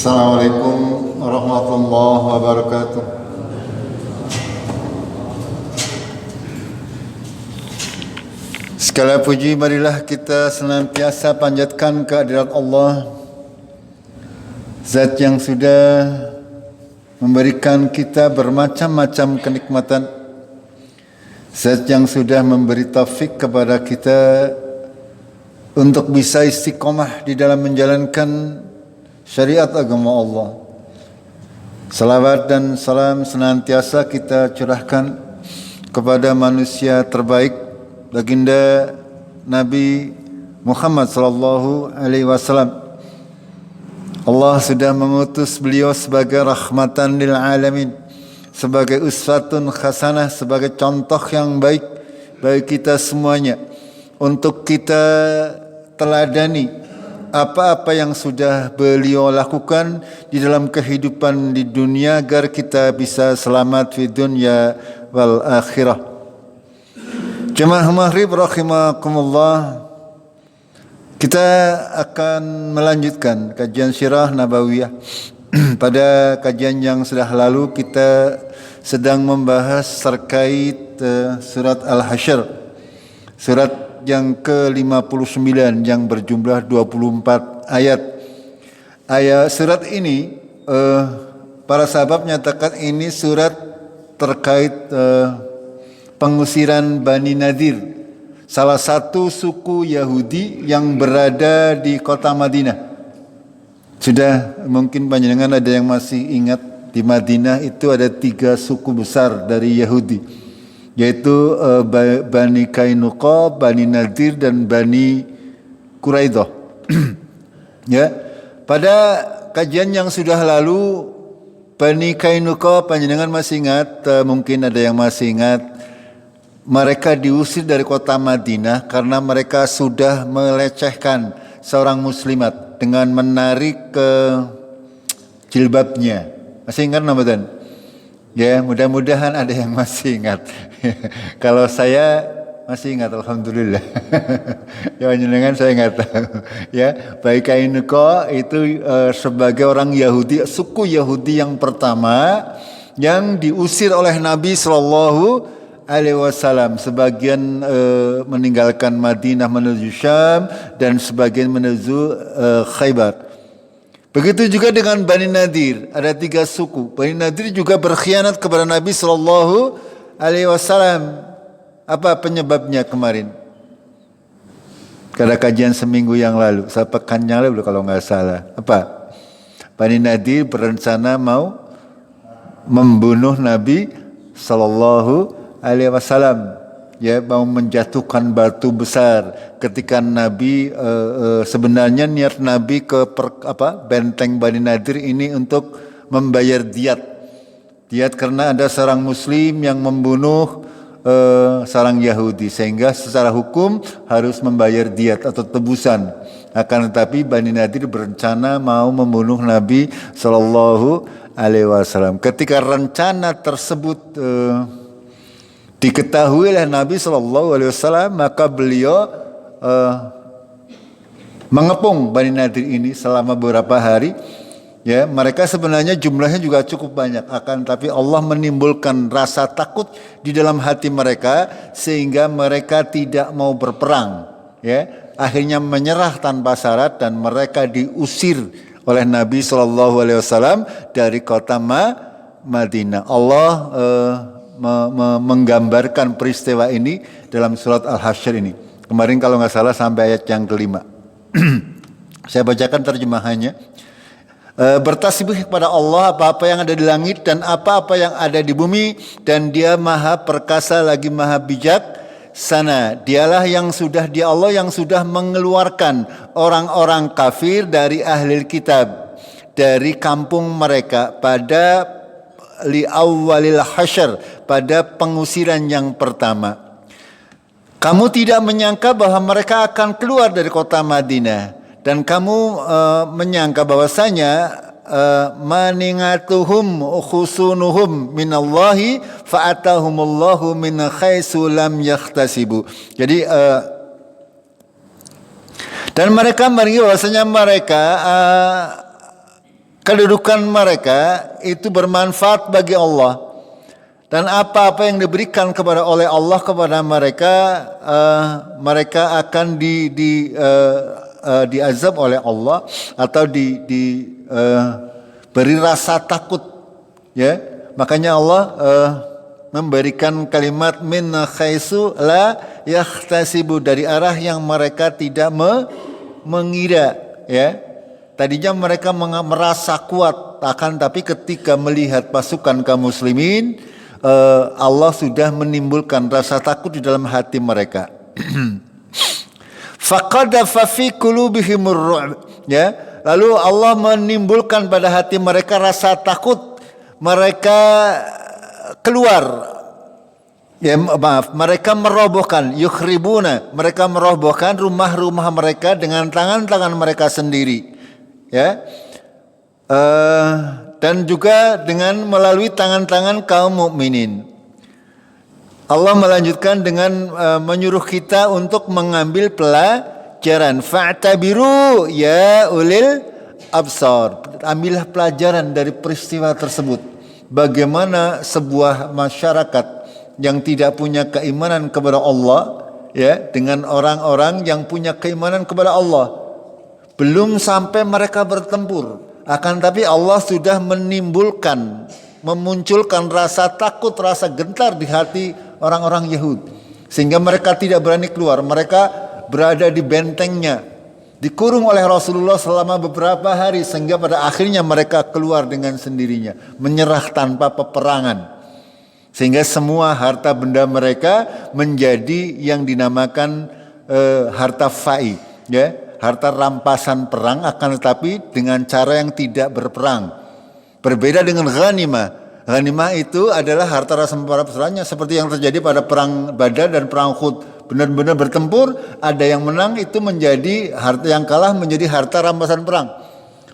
Assalamualaikum warahmatullahi wabarakatuh. Segala puji marilah kita senantiasa panjatkan kehadirat Allah, Zat yang sudah memberikan kita bermacam-macam kenikmatan, Zat yang sudah memberi taufik kepada kita untuk bisa istiqomah di dalam menjalankan syariat agama Allah. Salawat dan salam senantiasa kita curahkan kepada manusia terbaik, baginda Nabi Muhammad sallallahu alaihi wasallam. Allah sudah mengutus beliau sebagai rahmatan lil alamin, sebagai uswatun hasanah, sebagai contoh yang baik bagi kita semuanya, untuk kita teladani apa-apa yang sudah beliau lakukan di dalam kehidupan di dunia agar kita bisa selamat di dunia wal akhirah. Jemaah maghrib rahimakumullah, kita akan melanjutkan kajian Sirah Nabawiyah. Pada kajian yang sudah lalu kita sedang membahas terkait surat Al-Hasyr, surat yang ke-59 yang berjumlah 24 ayat. Surat ini para sahabat menyatakan ini surat terkait pengusiran Bani Nadir, salah satu suku Yahudi yang berada di kota Madinah. Sudah mungkin panjenengan ada yang masih ingat, di Madinah itu ada 3 suku besar dari Yahudi, yaitu Bani Kainuqa, Bani Nadir, dan Bani Quraidah. Ya, pada kajian yang sudah lalu, Bani Kainuqa panjenengan masih ingat, mungkin ada yang masih ingat, mereka diusir dari kota Madinah karena mereka sudah melecehkan seorang muslimat dengan menarik ke jilbabnya. Masih ingat Ramadan? Ya, mudah-mudahan ada yang masih ingat. Kalau saya masih ingat, alhamdulillah. Ya, jenengan saya ingat. Ya, baik Kainuqa itu sebagai orang Yahudi, suku Yahudi yang pertama yang diusir oleh Nabi sallallahu alaihi wasallam. Sebagian meninggalkan Madinah menuju Syam dan sebagian menuju Khaybar. Begitu juga dengan Bani Nadir, ada 3 suku. Bani Nadir juga berkhianat kepada Nabi sallallahu alaihi wasallam. Apa penyebabnya kemarin? Pada kajian seminggu yang lalu, pekan yang lalu kalau nggak salah. Apa? Bani Nadir berencana mau membunuh Nabi sallallahu alaihi wasallam. Ya, mau menjatuhkan batu besar ketika Nabi sebenarnya niat Nabi ke benteng Bani Nadir ini untuk membayar diat karena ada seorang muslim yang membunuh seorang Yahudi, sehingga secara hukum harus membayar diat atau tebusan. Akan tetapi Bani Nadir berencana mau membunuh Nabi sallallahu alaihi wasallam. Ketika rencana tersebut diketahui oleh Nabi sallallahu alaihi wasallam, maka beliau mengepung Bani Nadir ini selama beberapa hari. Ya, mereka sebenarnya jumlahnya juga cukup banyak, akan tapi Allah menimbulkan rasa takut di dalam hati mereka sehingga mereka tidak mau berperang. Ya, akhirnya menyerah tanpa syarat dan mereka diusir oleh Nabi sallallahu alaihi wasallam dari kota Madinah. Allah menggambarkan peristiwa ini dalam surat Al-Hasyr ini. Kemarin kalau nggak salah sampai ayat yang ke-5. Saya bacakan terjemahannya. Bertasbih kepada Allah apa-apa yang ada di langit dan apa-apa yang ada di bumi, dan Dia Maha Perkasa lagi Maha Bijaksana. Dialah yang sudah, Dia Allah yang sudah mengeluarkan orang-orang kafir dari ahli kitab dari kampung mereka pada li'awwalil hasyr, pada pengusiran yang pertama. Kamu tidak menyangka bahwa mereka akan keluar dari kota Madinah, dan kamu menyangka bahwasanya maningatuhum khusunuhum minallahi fa'atahumullahu min khaitsu lam yahtasibu. Jadi dan mereka mengira bahwasanya mereka kedudukan mereka itu bermanfaat bagi Allah, dan apa-apa yang diberikan oleh Allah kepada mereka, mereka akan diazab oleh Allah atau beri rasa takut, ya. Makanya Allah memberikan kalimat min khaisu la yahtasibu, dari arah yang mereka tidak mengira, ya. Tadinya mereka merasa kuat, akan tapi ketika melihat pasukan kaum muslimin, Allah sudah menimbulkan rasa takut di dalam hati mereka. Faqadafa fi qulubihimur ru'b, ya. Lalu Allah menimbulkan pada hati mereka rasa takut. Mereka keluar, ya maaf, mereka merobohkan, yukhribuna, mereka merobohkan rumah-rumah mereka dengan tangan-tangan mereka sendiri, ya. Dan juga dengan melalui tangan-tangan kaum mukminin. Allah melanjutkan dengan menyuruh kita untuk mengambil pelajaran. Fa'tabiru ya ulil absar. Ambillah pelajaran dari peristiwa tersebut. Bagaimana sebuah masyarakat yang tidak punya keimanan kepada Allah, ya, dengan orang-orang yang punya keimanan kepada Allah. Belum sampai mereka bertempur, akan tapi Allah sudah memunculkan rasa takut, rasa gentar di hati orang-orang Yahudi, sehingga mereka tidak berani keluar. Mereka berada di bentengnya, dikurung oleh Rasulullah selama beberapa hari, sehingga pada akhirnya mereka keluar dengan sendirinya, menyerah tanpa peperangan, sehingga semua harta benda mereka menjadi yang dinamakan harta fai, ya, harta rampasan perang, akan tetapi dengan cara yang tidak berperang. Berbeda dengan ghanimah. Ghanimah itu adalah harta rampasannya, seperti yang terjadi pada perang Badar dan perang Uhud. Benar-benar bertempur, ada yang menang, itu menjadi harta, yang kalah menjadi harta rampasan perang.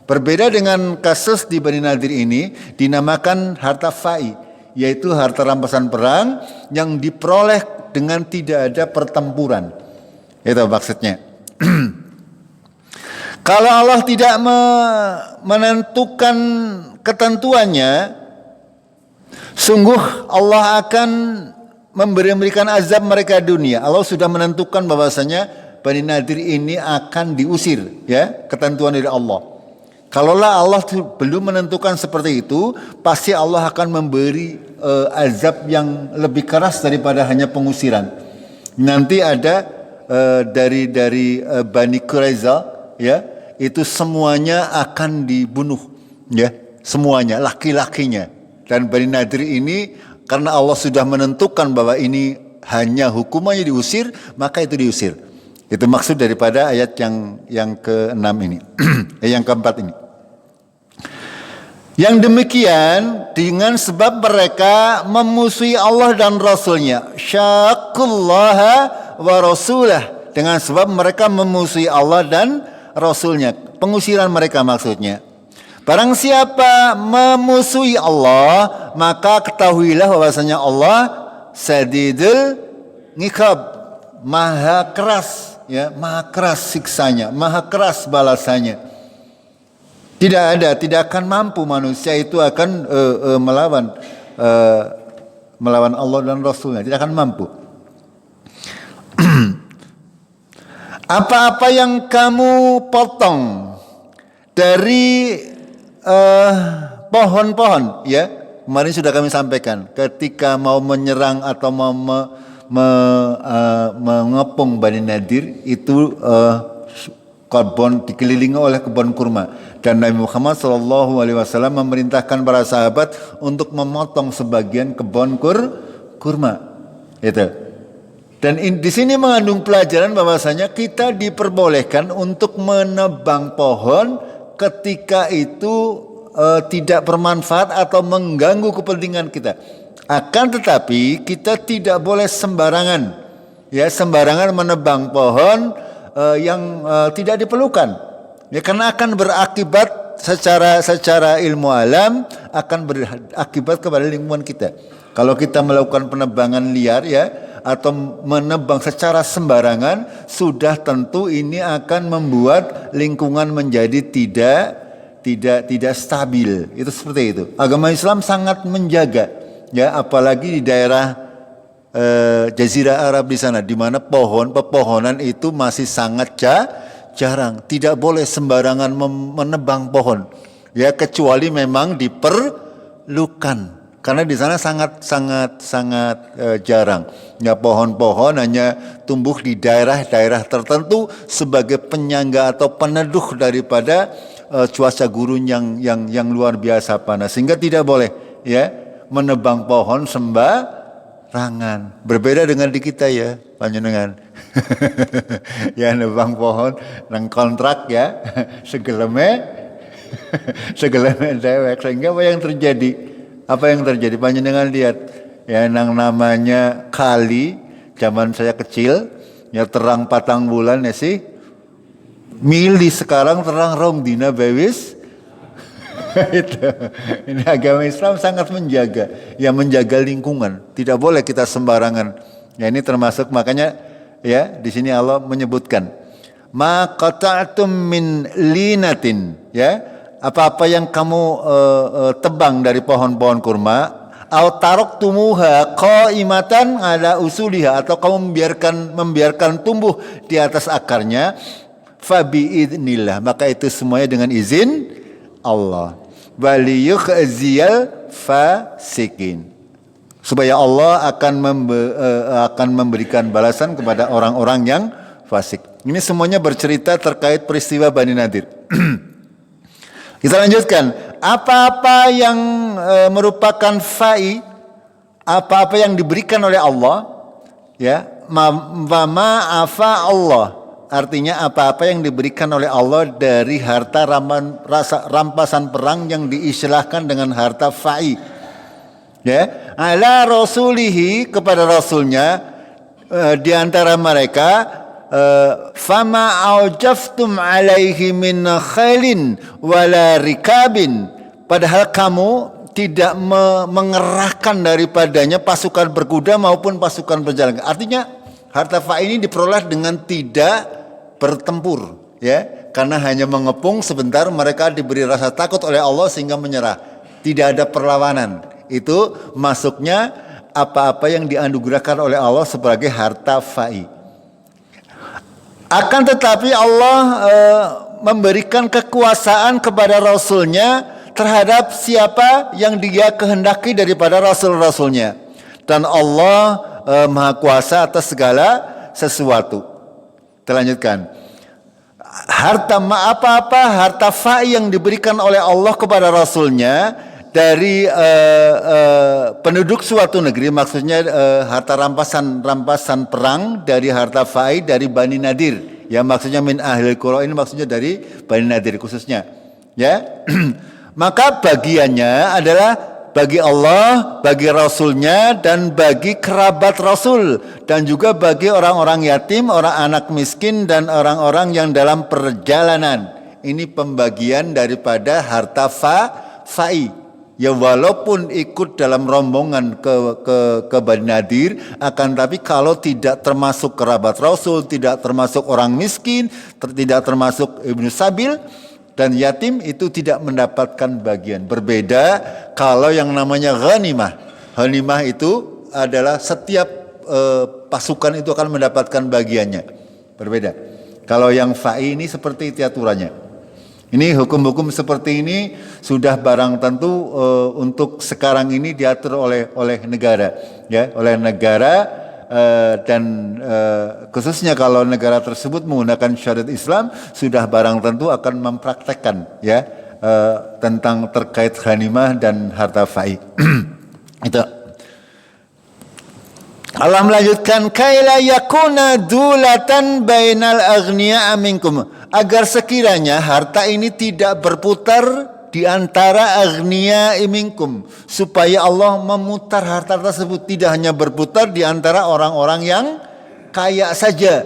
Berbeda dengan kasus di Bani Nadir ini, dinamakan harta fai, yaitu harta rampasan perang yang diperoleh dengan tidak ada pertempuran. Itu maksudnya. Kalau Allah tidak menentukan ketentuannya, sungguh Allah akan memberikan azab mereka dunia. Allah sudah menentukan bahwasanya Bani Nadir ini akan diusir, ya, ketentuan dari Allah. Kalaulah Allah belum menentukan seperti itu, pasti Allah akan memberi azab yang lebih keras daripada hanya pengusiran. Nanti ada dari Bani Quraiza, ya, itu semuanya akan dibunuh, ya, semuanya, laki-lakinya. Dan Bani Nadir ini, karena Allah sudah menentukan bahwa ini hanya hukumannya diusir, maka itu diusir. Itu maksud daripada ayat yang ke-6 ini, yang ke-4 ini. Yang demikian dengan sebab mereka memusuhi Allah dan Rasulnya. Syaqullaha wa rasulah, dengan sebab mereka memusuhi Allah dan Rasulnya. Pengusiran mereka maksudnya. Barang siapa memusuhi Allah, maka ketahuilah bahwasanya Allah sadidul ngiqab, maha keras, ya, maha keras siksanya, maha keras balasannya. Tidak akan mampu manusia itu akan melawan Allah dan Rasulnya, tidak akan mampu. Apa-apa yang kamu potong dari pohon-pohon, ya, kemarin sudah kami sampaikan, ketika mau menyerang atau mau mengepung Bani Nadir itu dikelilingi oleh kebun kurma, dan Nabi Muhammad SAW memerintahkan para sahabat untuk memotong sebagian kebun kurma itu. Dan di sini mengandung pelajaran bahwasanya kita diperbolehkan untuk menebang pohon ketika itu tidak bermanfaat atau mengganggu kepentingan kita. Akan tetapi kita tidak boleh sembarangan, ya, sembarangan menebang pohon yang tidak diperlukan, ya, karena akan berakibat secara ilmu alam, akan berakibat kepada lingkungan kita. Kalau kita melakukan penebangan liar, ya, atau menebang secara sembarangan, sudah tentu ini akan membuat lingkungan menjadi tidak stabil. Itu seperti itu. Agama Islam sangat menjaga, ya, apalagi di daerah Jazirah Arab di sana, di mana pepohonan itu masih sangat jarang. Tidak boleh sembarangan menebang pohon, ya, kecuali memang diperlukan. Karena di sana sangat jarang. Ya, pohon-pohon hanya tumbuh di daerah-daerah tertentu sebagai penyangga atau peneduh daripada cuaca gurun yang luar biasa panas. Sehingga tidak boleh, ya, menebang pohon sembarangan. Berbeda dengan di kita, ya, panjenengan. Ya, nebang pohon nang kontrak, ya, segeleme dewek. Sehingga apa yang terjadi panjenengan lihat, ya, yang namanya kali zaman saya kecil, ya, terang patang bulan, ya sih, mili sekarang terang rong dina bewis. Itu. Ini agama Islam sangat menjaga, ya, menjaga lingkungan. Tidak boleh kita sembarangan. Ya, ini termasuk, makanya, ya, di sini Allah menyebutkan ma qata'tum min linatin, ya, apa-apa yang kamu tebang dari pohon-pohon kurma, au taraktumuha qaimatan ala usuliha, atau kamu membiarkan tumbuh di atas akarnya, fa biidznillah, maka itu semuanya dengan izin Allah. Waliyukhziyal fasikin, supaya Allah akan memberikan balasan kepada orang-orang yang fasik. Ini semuanya bercerita terkait peristiwa Bani Nadir. Kita lanjutkan. Apa-apa yang merupakan fa'i, apa-apa yang diberikan oleh Allah, ya, ma afa Allah, artinya apa-apa yang diberikan oleh Allah dari harta rampasan perang yang diistilahkan dengan harta fa'i, ya, ala rasulihi, kepada rasulnya, di antara mereka, fama aujaftum alaihi min khailin wala rikabin, padahal kamu tidak mengerahkan daripadanya pasukan berkuda maupun pasukan berjalan. Artinya harta fa'i ini diperoleh dengan tidak bertempur, ya, karena hanya mengepung sebentar, mereka diberi rasa takut oleh Allah sehingga menyerah. Tidak ada perlawanan. Itu masuknya apa-apa yang dianugerahkan oleh Allah sebagai harta fa'i. Akan tetapi Allah memberikan kekuasaan kepada Rasulnya terhadap siapa yang dia kehendaki daripada Rasul-Rasulnya. Dan Allah Maha Kuasa atas segala sesuatu. Kita lanjutkan. Harta fa'i yang diberikan oleh Allah kepada Rasulnya dari penduduk suatu negeri, maksudnya harta rampasan perang dari harta fa'i dari Bani Nadir, ya, maksudnya min ahlil qura, ini maksudnya dari Bani Nadir khususnya, ya. Maka bagiannya adalah bagi Allah, bagi Rasulnya, dan bagi kerabat Rasul, dan juga bagi orang-orang yatim, orang anak miskin, dan orang-orang yang dalam perjalanan. Ini pembagian daripada harta fa'i. Ya, walaupun ikut dalam rombongan ke Bani Nadir, akan tapi kalau tidak termasuk kerabat Rasul, tidak termasuk orang miskin, tidak termasuk ibnu sabil dan yatim, itu tidak mendapatkan bagian. Berbeda kalau yang namanya ghanimah. Ghanimah itu adalah setiap pasukan itu akan mendapatkan bagiannya. Berbeda. Kalau yang fa'i ini seperti itu aturannya. Ini hukum-hukum seperti ini sudah barang tentu untuk sekarang ini diatur oleh negara, ya, oleh negara, dan khususnya kalau negara tersebut menggunakan syariat Islam, sudah barang tentu akan mempraktekkan, ya, tentang terkait ghanimah dan harta fa'i. Itu. Allah melanjutkan, kaila yakuna dulatan bainal aghniya minkum, agar sekiranya harta ini tidak berputar di antara aghniya minkum, supaya Allah memutar harta tersebut, tidak hanya berputar di antara orang-orang yang kaya saja.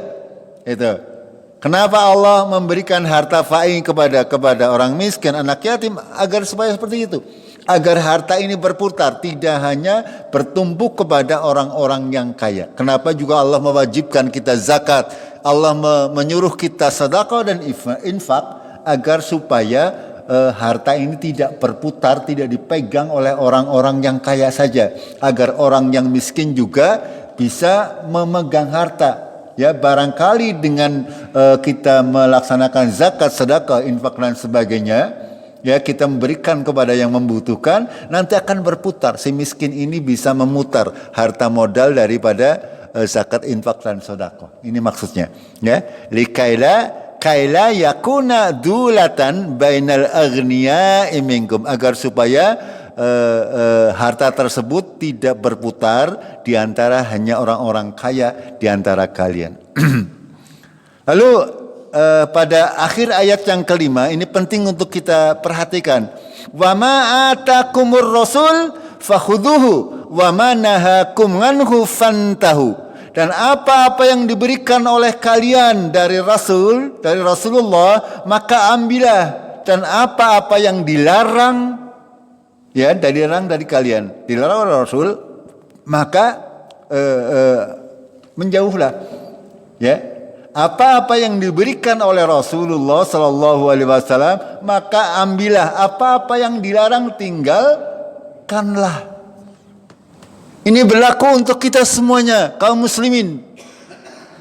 Itu. Kenapa Allah memberikan harta fa'i kepada orang miskin, anak yatim, agar supaya seperti itu. Agar harta ini berputar, tidak hanya bertumbuh kepada orang-orang yang kaya. Kenapa juga Allah mewajibkan kita zakat, Allah menyuruh kita sedekah dan infak, agar supaya harta ini tidak berputar, tidak dipegang oleh orang-orang yang kaya saja, agar orang yang miskin juga bisa memegang harta. Ya, barangkali dengan kita melaksanakan zakat, sedekah, infak dan sebagainya, ya kita memberikan kepada yang membutuhkan, nanti akan berputar. Si miskin ini bisa memutar harta modal daripada zakat, infak dan sedekah. Ini maksudnya, ya. Kaila yakuna dulatan bainal aghniya'i minkum, agar supaya harta tersebut tidak berputar di antara hanya orang-orang kaya di antara kalian. Lalu pada akhir ayat yang kelima ini penting untuk kita perhatikan. Wa ma atakumur rasul fakhudhuhu wa ma nahakum anhu fantahu. Dan apa-apa yang diberikan oleh kalian dari Rasul, dari Rasulullah, maka ambillah. Dan apa-apa yang dilarang, ya dilarang dari kalian, dilarang oleh Rasul, maka menjauhlah. Ya, apa-apa yang diberikan oleh Rasulullah Sallallahu Alaihi Wasallam, maka ambillah. Apa-apa yang dilarang, tinggalkanlah. Ini berlaku untuk kita semuanya, kaum muslimin,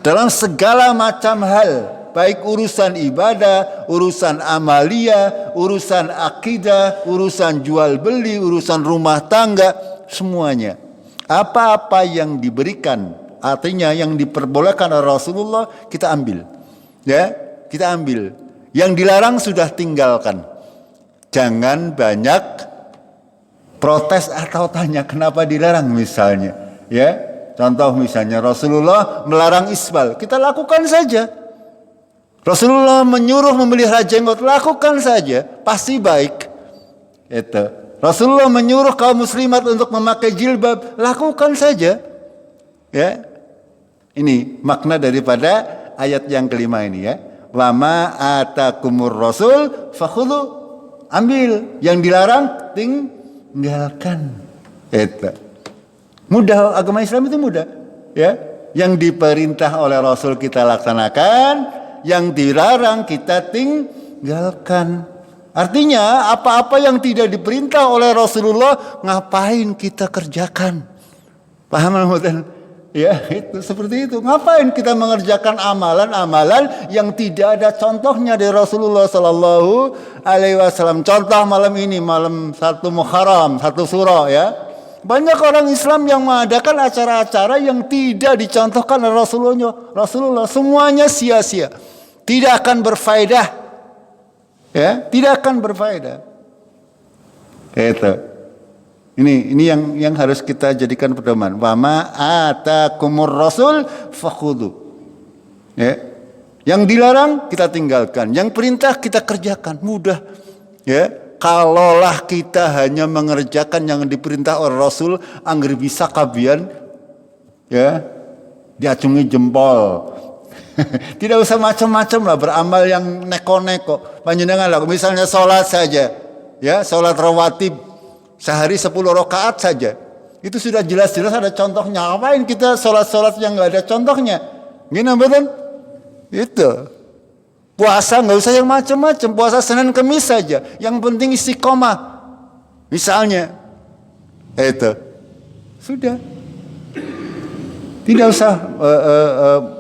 dalam segala macam hal, baik urusan ibadah, urusan amalia, urusan akidah, urusan jual beli, urusan rumah tangga, semuanya. Apa-apa yang diberikan, artinya yang diperbolehkan oleh Rasulullah, kita ambil. Ya, kita ambil. Yang dilarang sudah tinggalkan. Jangan banyak protes atau tanya kenapa dilarang misalnya. Ya, contoh misalnya Rasulullah melarang isbal, kita lakukan saja. Rasulullah menyuruh memelihara jenggot, lakukan saja, pasti baik. Itu. Rasulullah menyuruh kaum muslimat untuk memakai jilbab, lakukan saja. Ya. Ini makna daripada ayat yang kelima ini, ya. Wa ma atakumur rasul fakhudhu, ambil. Yang dilarang tinggalkan. Itu. Mudah, agama Islam itu mudah, ya. Yang diperintah oleh Rasul kita laksanakan, yang dilarang kita tinggalkan. Artinya apa-apa yang tidak diperintah oleh Rasulullah, ngapain kita kerjakan? Paham maksudnya? Ya, itu seperti itu. Ngapain kita mengerjakan amalan-amalan yang tidak ada contohnya dari Rasulullah Sallallahu Alaihi Wasallam. Contoh malam ini, malam 1 Muharram, 1 Surah, ya. Banyak orang Islam yang mengadakan acara-acara yang tidak dicontohkan oleh Rasulullah. Semuanya sia-sia, tidak akan berfaedah, ya, tidak akan berfaedah. Itu. Ini yang harus kita jadikan pedoman. Wa ma atakumur rasul fakhudhu. Ya. Yang dilarang kita tinggalkan, yang perintah kita kerjakan, mudah. Ya. Kalaulah kita hanya mengerjakan yang diperintah oleh Rasul, angger bisa kabian, ya, diacungi jempol. Tidak usah macam-macam lah beramal yang neko-neko. Panjenengan lah, misalnya sholat saja, ya, sholat rawatib sehari 10 rakaat saja, itu sudah jelas-jelas ada contohnya. Apain kita sholat-sholat yang nggak ada contohnya? Gini betul? Itu. Puasa nggak usah yang macam-macam, puasa Senin Kemis saja. Yang penting istiqomah. Misalnya, itu sudah. Tidak usah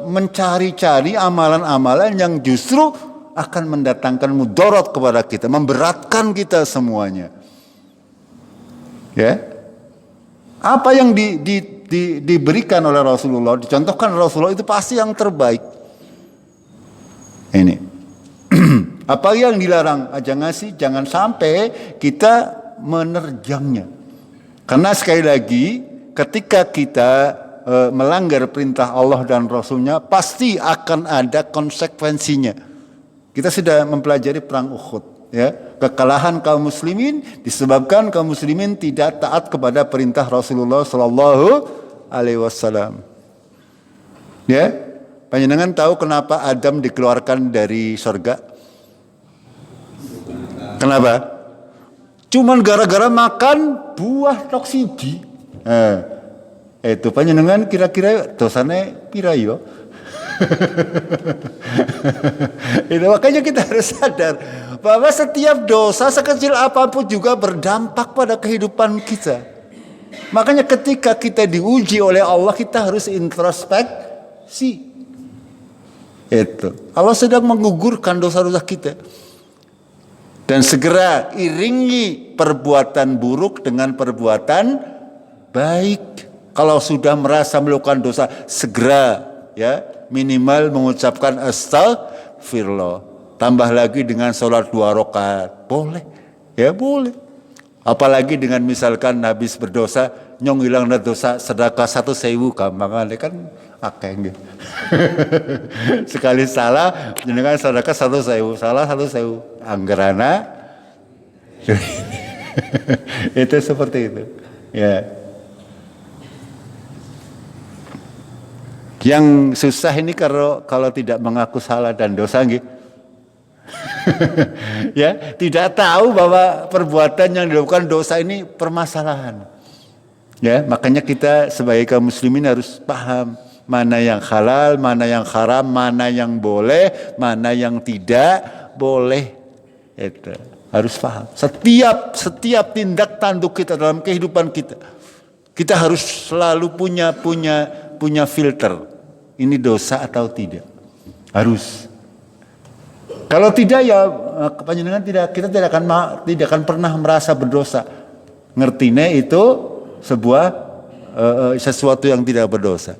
mencari-cari amalan-amalan yang justru akan mendatangkan mudarat kepada kita, memberatkan kita semuanya. Ya, apa yang diberikan oleh Rasulullah, dicontohkan Rasulullah, itu pasti yang terbaik. Ini. Apa yang dilarang aja ngasih, jangan sampai kita menerjangnya. Karena sekali lagi, ketika kita melanggar perintah Allah dan Rasulnya, pasti akan ada konsekuensinya. Kita sudah mempelajari perang Uhud, ya. Kekalahan kaum muslimin disebabkan kaum muslimin tidak taat kepada perintah Rasulullah Sallallahu Alaihi Wasallam. Ya, panjenengan tahu kenapa Adam dikeluarkan dari surga? Kenapa? Cuman gara-gara makan buah toksidi. Itu panjenengan kira-kira dosane pira yo? Itu makanya kita harus sadar bahwa setiap dosa sekecil apapun juga berdampak pada kehidupan kita. Makanya ketika kita diuji oleh Allah, kita harus introspeksi. Itu Allah sedang menggugurkan dosa-dosa kita. Dan segera iringi perbuatan buruk dengan perbuatan baik. Kalau sudah merasa melakukan dosa, segera ya minimal mengucapkan astagfirullah. Tambah lagi dengan sholat 2 rakaat, boleh, ya boleh. Apalagi dengan misalkan habis berdosa, nyong hilang dosa sedekah 1.000 gampang kan akeh gitu. Sekali salah dengan sedekah 1.000, salah 1.000. Anggarana itu seperti itu. Ya. Yang susah ini kalau tidak mengaku salah dan dosa gitu. Ya, tidak tahu bahwa perbuatan yang dilakukan dosa ini permasalahan. Ya, makanya kita sebagai kaum muslimin harus paham mana yang halal, mana yang haram, mana yang boleh, mana yang tidak boleh. Itu harus paham. Setiap tindak tanduk kita dalam kehidupan kita harus selalu punya filter. Ini dosa atau tidak? Harus. Kalau tidak ya kepanjangan kita tidak akan pernah merasa berdosa. Ngertine itu sebuah sesuatu yang tidak berdosa.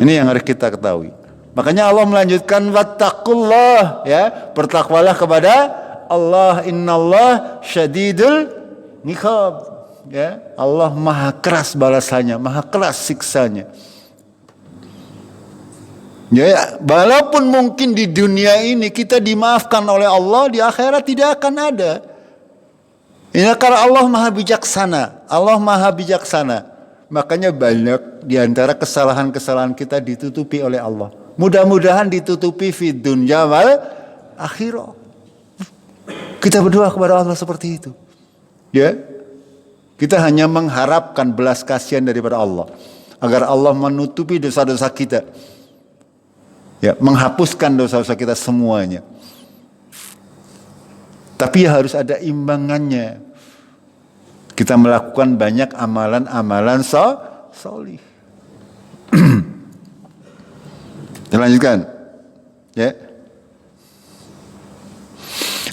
Ini yang harus kita ketahui. Makanya Allah melanjutkan wattaqullah, ya, bertakwalah kepada Allah, innallah syadidul niqab, ya. Allah maha keras balasannya, maha keras siksanya. Ya, walaupun mungkin di dunia ini kita dimaafkan oleh Allah, di akhirat tidak akan ada. Ini karena Allah maha bijaksana. Allah maha bijaksana. Makanya banyak di antara kesalahan-kesalahan kita ditutupi oleh Allah. Mudah-mudahan ditutupi fid dunya wal akhirah. Kita berdoa kepada Allah seperti itu. Ya. Kita hanya mengharapkan belas kasihan daripada Allah agar Allah menutupi dosa-dosa kita. Ya, menghapuskan dosa-dosa kita semuanya. Tapi harus ada imbangannya. Kita melakukan banyak amalan-amalan solih. Kita lanjutkan. Ya.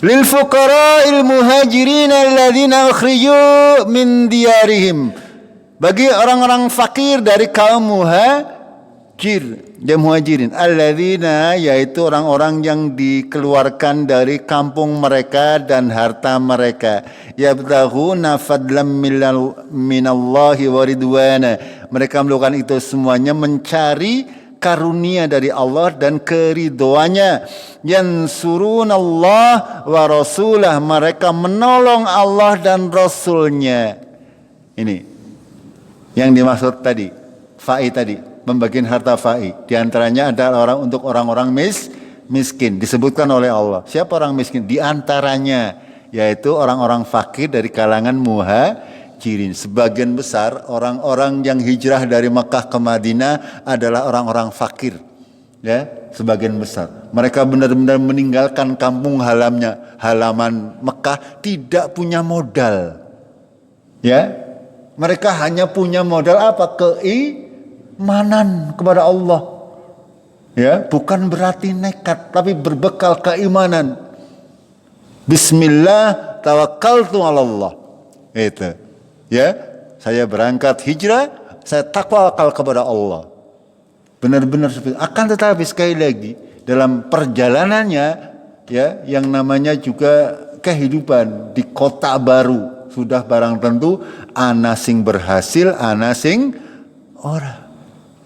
Lil fuqara'il muhajirin alladzina ukhriju min diyarihim. Bagi orang-orang fakir dari kaum muhajirin, alladzina, yaitu orang-orang yang dikeluarkan dari kampung mereka dan harta mereka, yabtaghuna fadlam minallahi wa ridwana. Mereka melakukan itu semuanya mencari karunia dari Allah dan keridhoannya. Yansurunallah wa rasulah, mereka menolong Allah dan Rasulnya. Ini yang dimaksud tadi, fa'i tadi, membagikan harta fa'i. Di antaranya adalah untuk orang-orang miskin. Disebutkan oleh Allah. Siapa orang miskin? Di antaranya yaitu orang-orang fakir dari kalangan muhajirin. Sebagian besar orang-orang yang hijrah dari Mekah ke Madinah adalah orang-orang fakir. Ya, sebagian besar. Mereka benar-benar meninggalkan kampung halaman Mekah, tidak punya modal. Ya, mereka hanya punya modal apa? Keimanan kepada Allah. Ya, bukan berarti nekat, tapi berbekal keimanan. Bismillah tawakkaltu 'ala Allah. Itu. Ya, saya berangkat hijrah, saya tawakal kepada Allah. Benar-benar seperti. Akan tetapi sekali lagi dalam perjalanannya, ya, yang namanya juga kehidupan di kota baru, sudah barang tentu ana sing berhasil, ana sing ora.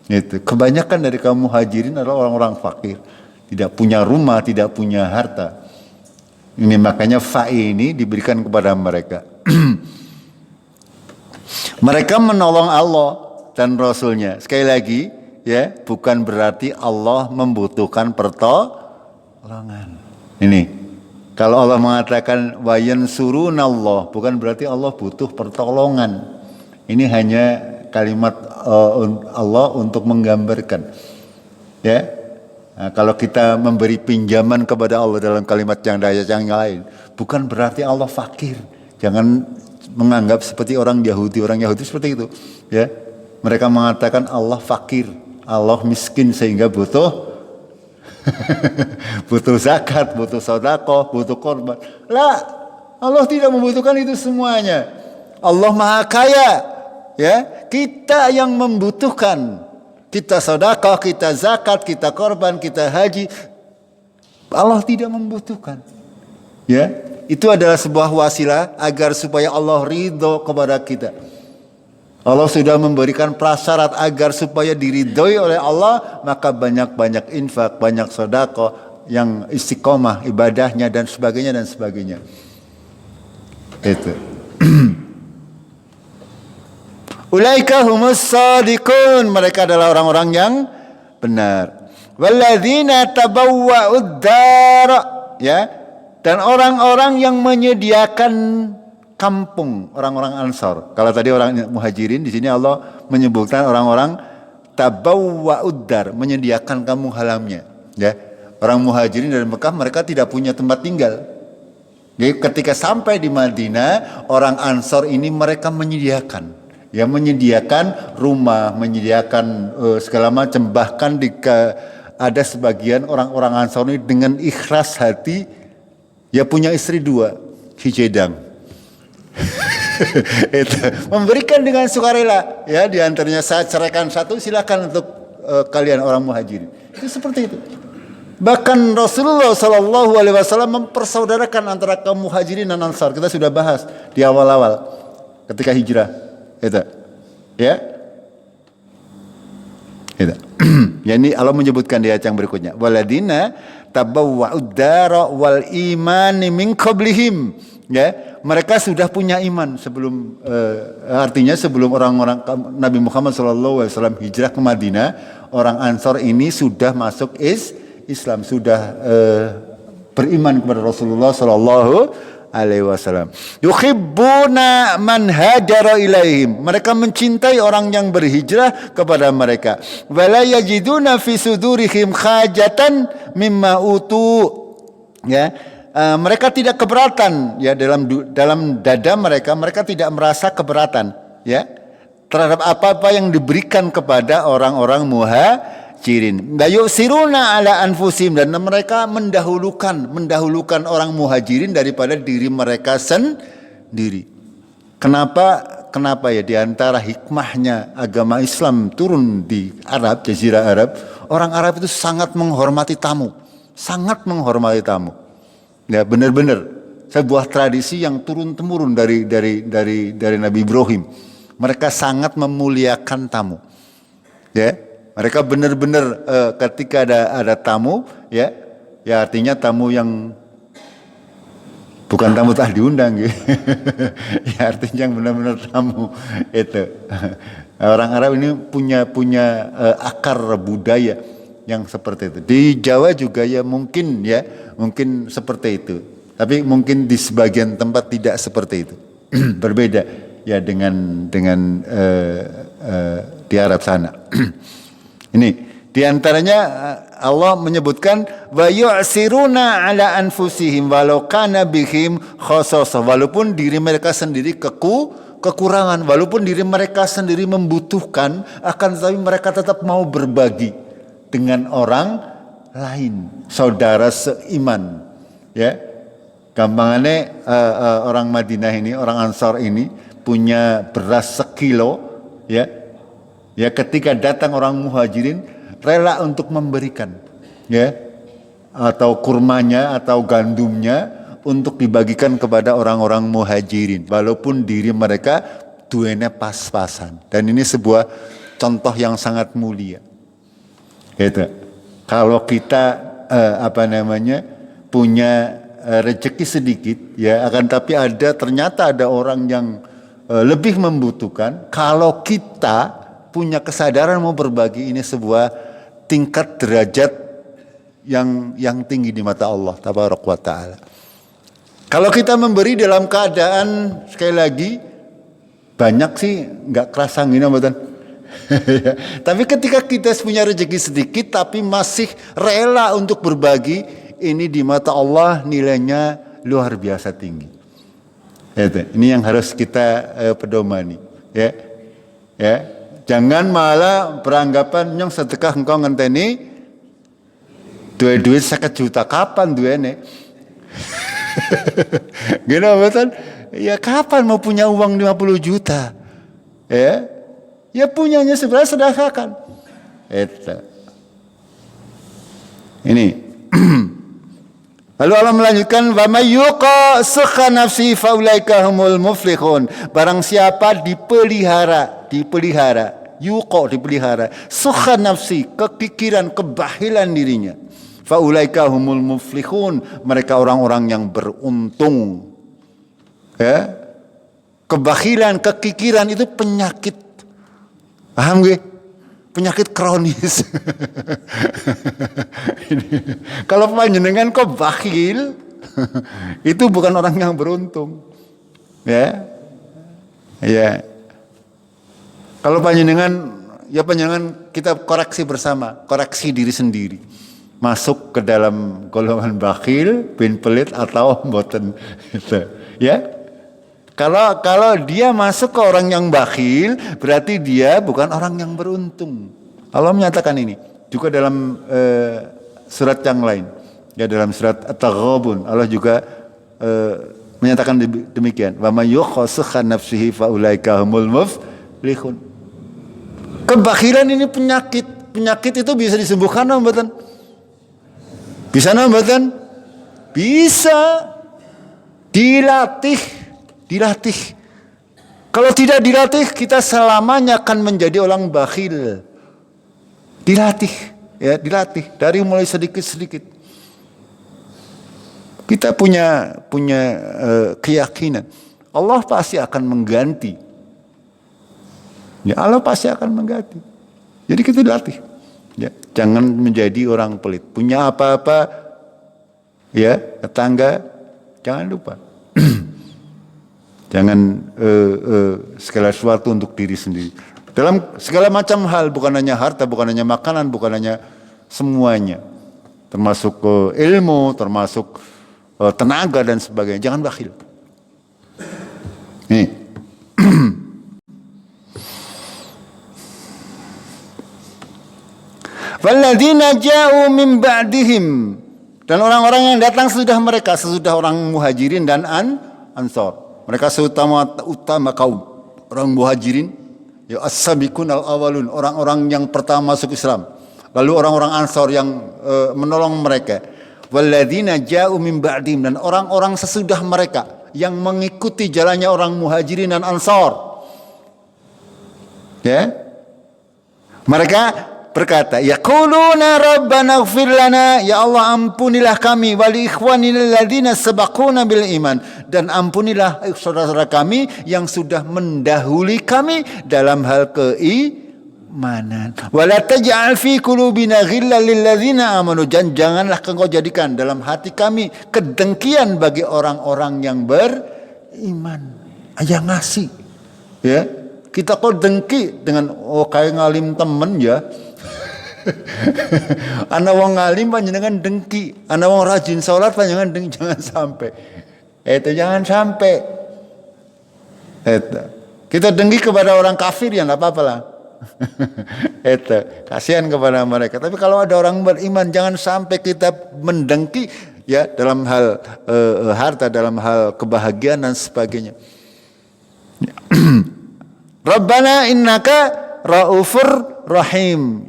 Itu. Kebanyakan dari kaum muhajirin adalah orang-orang fakir, tidak punya rumah, tidak punya harta. Ini makanya fa'i ini diberikan kepada mereka. Mereka menolong Allah dan Rasulnya. Sekali lagi, ya, bukan berarti Allah membutuhkan pertolongan. Ini, kalau Allah mengatakan wa yansurunallah, bukan berarti Allah butuh pertolongan. Ini hanya kalimat Allah untuk menggambarkan. Ya, Nah, kalau kita memberi pinjaman kepada Allah dalam kalimat yang lain, bukan berarti Allah fakir. Jangan menganggap seperti orang Yahudi. Orang Yahudi seperti itu, ya. Mereka mengatakan Allah fakir, Allah miskin sehingga butuh butuh zakat, butuh sedekah, butuh korban. Lah, Allah tidak membutuhkan itu semuanya. Allah Maha Kaya, ya. Kita yang membutuhkan. Kita sedekah, kita zakat, kita korban, kita haji. Allah tidak membutuhkan. Ya, itu adalah sebuah wasilah agar supaya Allah ridho kepada kita. Allah sudah memberikan prasyarat agar supaya diridhoi oleh Allah, maka banyak-banyak infak, banyak sedekah yang istiqomah ibadahnya dan sebagainya dan sebagainya. Itu. Ulaika humus shadiqun, mereka adalah orang-orang yang benar. Walladzina tabawwa'ud dar, ya. Dan orang-orang yang menyediakan kampung, orang-orang Ansar. Kalau tadi orang Muhajirin, di sini Allah menyebutkan orang-orang tabawwa'ud dar, menyediakan kampung halamannya, ya. Orang Muhajirin dari Mekah, mereka tidak punya tempat tinggal. Jadi ketika sampai di Madinah, orang Ansar ini mereka menyediakan, ya, menyediakan rumah, menyediakan segala macam. Bahkan ada sebagian orang-orang Ansar ini dengan ikhlas hati, ya, punya istri 2, hijadang. Itu memberikan dengan sukarela, ya. Di antaranya saya ceraikan satu, silakan untuk kalian orang Muhajirin. Itu seperti itu. Bahkan Rasulullah Shallallahu Alaihi Wasallam mempersaudarakan antara kaum Muhajirin dan Ansar. Kita sudah bahas di awal-awal ketika hijrah, itu, ya. Itu. Ya, ini Allah menyebutkan di ayat yang berikutnya. Waladina tabawwa'ud dara wal imani min qablihim, ya. Mereka sudah punya iman sebelum artinya sebelum orang-orang Nabi Muhammad SAW hijrah ke Madinah, orang Ansar ini sudah masuk Islam, sudah beriman kepada Rasulullah SAW. Yuhibbuna man hajara ilaihim, mereka mencintai orang yang berhijrah kepada mereka. Wala yajiduna fi sudurihim khajatan mimma utu, ya. Mereka tidak keberatan, ya, dalam dada mereka tidak merasa keberatan, ya, terhadap apa-apa yang diberikan kepada orang-orang Muhajirin. Yusiruna ala anfusim, dan mereka mendahulukan orang Muhajirin daripada diri mereka sendiri. Kenapa ya? Di antara hikmahnya agama Islam turun di Arab, Jazirah Arab, orang Arab itu sangat menghormati tamu, Ya, benar-benar sebuah tradisi yang turun-temurun dari Nabi Ibrahim. Mereka sangat memuliakan tamu, ya. Mereka benar-benar ketika ada tamu, ya, artinya tamu yang bukan tamu tak diundang, gitu. Ya, artinya yang benar-benar tamu itu. Orang Arab ini punya akar budaya yang seperti itu. Di Jawa juga ya mungkin seperti itu. Tapi mungkin di sebagian tempat tidak seperti itu. Berbeda ya dengan di Arab sana. Ini di antaranya Allah menyebutkan wa yu'siruna ala anfusihim walau kana bihim khasasah, walaupun diri mereka sendiri kekurangan, walaupun diri mereka sendiri membutuhkan, akan tetapi mereka tetap mau berbagi dengan orang lain, saudara seiman, ya. Gampangannya orang Madinah ini, orang Ansar ini punya beras sekilo, ya. Ya, ketika datang orang Muhajirin rela untuk memberikan, ya, atau kurmanya atau gandumnya untuk dibagikan kepada orang-orang Muhajirin, walaupun diri mereka duanya pas-pasan. Dan ini sebuah contoh yang sangat mulia. Gitu. Kalau kita punya rezeki sedikit, ya, akan tapi ternyata ada orang yang lebih membutuhkan. Kalau kita punya kesadaran mau berbagi, ini sebuah tingkat derajat yang tinggi di mata Allah Tabaraka wa Ta'ala. Kalau kita memberi dalam keadaan, sekali lagi, banyak sih nggak kerasa gini, betul. Ya. Tapi ketika kita punya rezeki sedikit tapi masih rela untuk berbagi, ini di mata Allah nilainya luar biasa tinggi. Itu. Ini yang harus kita pedomani. Ya, ya. Jangan malah beranggapan yang sedekah engkau ngenteni duit 1 juta kapan duene? Gini betul? Ya kapan mau punya uang 50 juta? Ya punyanya sebenarnya sedekahkan. Itu. Ini. Lalu Allah melanjutkan, wa may yuqa sukha nafsi faulaika humul muflihun. Barang siapa dipelihara, yuqa dipelihara, sukha nafsi, kekikiran, kebahilan dirinya. Faulaika humul muflihun, mereka orang-orang yang beruntung. Ya. Kebahilan, kekikiran itu penyakit. Paham gak? Penyakit kronis. Kalau panjenengan kok bakhil, itu bukan orang yang beruntung. Ya. Ya. Kalau panjenengan kita koreksi bersama, koreksi diri sendiri. Masuk ke dalam golongan bakhil, bin pelit atau mboten. Ya. Kalau dia masuk ke orang yang bakhil, berarti dia bukan orang yang beruntung. Allah menyatakan ini juga dalam surat yang lain. Ya, dalam surat At-Taghabun Allah juga menyatakan demikian. Wa may yukhassikha nafsihi fa ulaika humul muflihun. Kebakhilan ini penyakit. Penyakit itu bisa disembuhkan mboten? Bisa mboten? Bisa. Dilatih. Kalau tidak dilatih, kita selamanya akan menjadi orang bakhil. Dilatih dari mulai sedikit-sedikit. Kita punya keyakinan Allah pasti akan mengganti. Ya, Allah pasti akan mengganti. Jadi kita dilatih. Ya, jangan menjadi orang pelit. Punya apa-apa, ya, tetangga, jangan lupa. Jangan segala sesuatu untuk diri sendiri. Dalam segala macam hal, bukan hanya harta, bukan hanya makanan, bukan hanya semuanya. Termasuk ilmu, termasuk tenaga dan sebagainya. Jangan bakhil. Nih. Walladzina ja'u min ba'dihim, dan orang-orang yang datang sesudah mereka, sesudah orang muhajirin dan ansor. Mereka utama kaum orang muhajirin, ya as-sabiqun al-awwalun, orang-orang yang pertama masuk Islam. Lalu orang-orang ansor yang menolong mereka. Walladzina ja'u min ba'dihim, dan orang-orang sesudah mereka yang mengikuti jalannya orang muhajirin dan ansor. Ya. Mereka berkata, yaquluna rabbana ighfir lana, ya Allah ampunilah kami, wa li ikhwanina alladziina sabaquna bil iman, dan ampunilah saudara-saudara kami yang sudah mendahului kami dalam hal keimanan. Wa la taj'al fi qulubina ghillan lil ladziina amanu, janganlah engkau jadikan dalam hati kami kedengkian bagi orang-orang yang beriman. Yang ngasih. Ya, kita kok dengki dengan kayak ngalim temen ya. Ana wong ngalim panjenengan dengki, ana wong rajin salat panjenengan dengki, jangan sampai. Itu jangan sampai. Itu. Kita dengki kepada orang kafir ya enggak apa-apa lah. Itu, kasihan kepada mereka. Tapi kalau ada orang beriman, jangan sampai kita mendengki ya dalam hal harta, dalam hal kebahagiaan dan sebagainya. Rabbana innaka raufur rahim.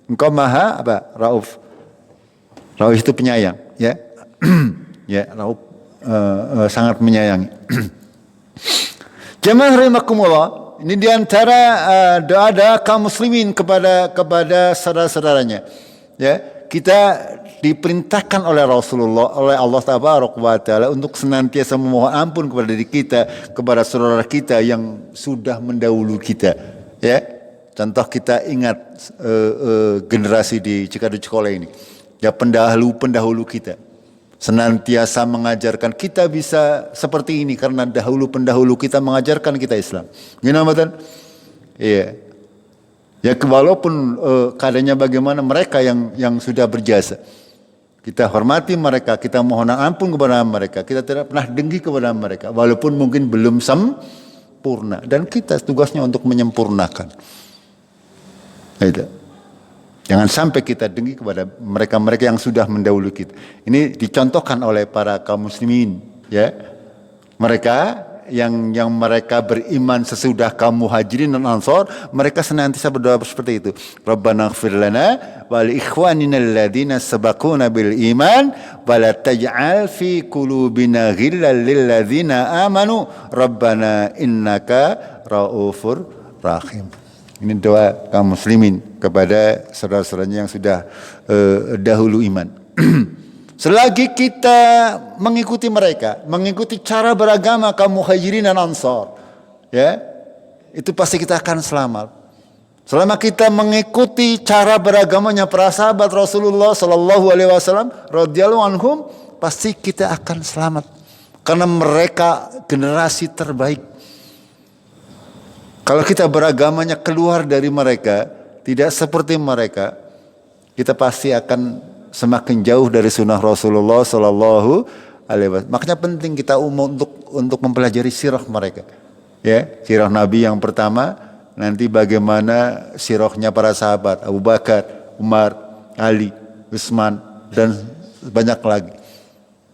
Engkau maha apa? Rauf. Rauf itu penyayang, ya. Ya, Rauf sangat menyayangi. Jamaah rahimakumullah, ini diantara doa-doa kaum muslimin kepada saudara-saudaranya. Ya, kita diperintahkan oleh Rasulullah, oleh Allah Tabaraka wa Taala untuk senantiasa memohon ampun kepada diri kita, kepada saudara kita yang sudah mendahului kita. Ya. Contoh kita ingat generasi di Cikadu Cikole ini, ya pendahulu kita senantiasa mengajarkan kita bisa seperti ini karena pendahulu kita mengajarkan kita Islam. Gimana betul? Iya. Ya walaupun keadaannya bagaimana, mereka yang sudah berjasa, kita hormati mereka, kita mohon ampun kepada mereka, kita tidak pernah dengki kepada mereka, walaupun mungkin belum sempurna, dan kita tugasnya untuk menyempurnakan. Itu. Jangan sampai kita dengki kepada mereka-mereka yang sudah mendahului kita. Ini dicontohkan oleh para kaum muslimin, ya. Mereka yang mereka beriman sesudah kaum muhajirin dan ansor, mereka senantiasa berdoa seperti itu. Rabbana ighfir lana wa li ikhwanina alladziina sabaquna bil iman wa la taj'al fi qulubina ghillan lil ladziina amanu rabbana innaka raufur rahim. Ini doa kaum muslimin kepada saudara-saudaranya yang sudah dahulu iman. Selagi kita mengikuti mereka, mengikuti cara beragama kaum muhajirin dan ansar, ya, itu pasti kita akan selamat. Selama kita mengikuti cara beragamanya para sahabat Rasulullah Sallallahu Alaihi Wasallam radhiyallahu anhum, pasti kita akan selamat. Karena mereka generasi terbaik. Kalau kita beragamanya keluar dari mereka, tidak seperti mereka, kita pasti akan semakin jauh dari sunnah Rasulullah Sallallahu Alaihi Wasallam. Makanya penting kita untuk mempelajari sirah mereka, ya, sirah Nabi yang pertama, nanti bagaimana sirahnya para sahabat Abu Bakar, Umar, Ali, Utsman, dan banyak lagi.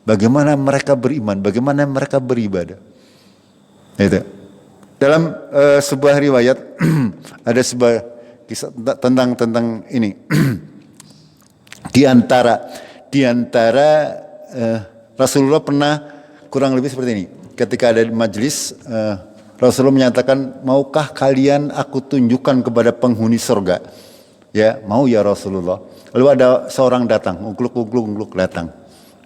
Bagaimana mereka beriman, bagaimana mereka beribadah. Itu. Dalam sebuah riwayat ada sebuah kisah tentang ini. Di antara Rasulullah pernah kurang lebih seperti ini. Ketika ada di majelis, Rasulullah menyatakan, maukah kalian aku tunjukkan kepada penghuni surga? Ya, mau ya Rasulullah. Lalu ada seorang datang, ungluk datang.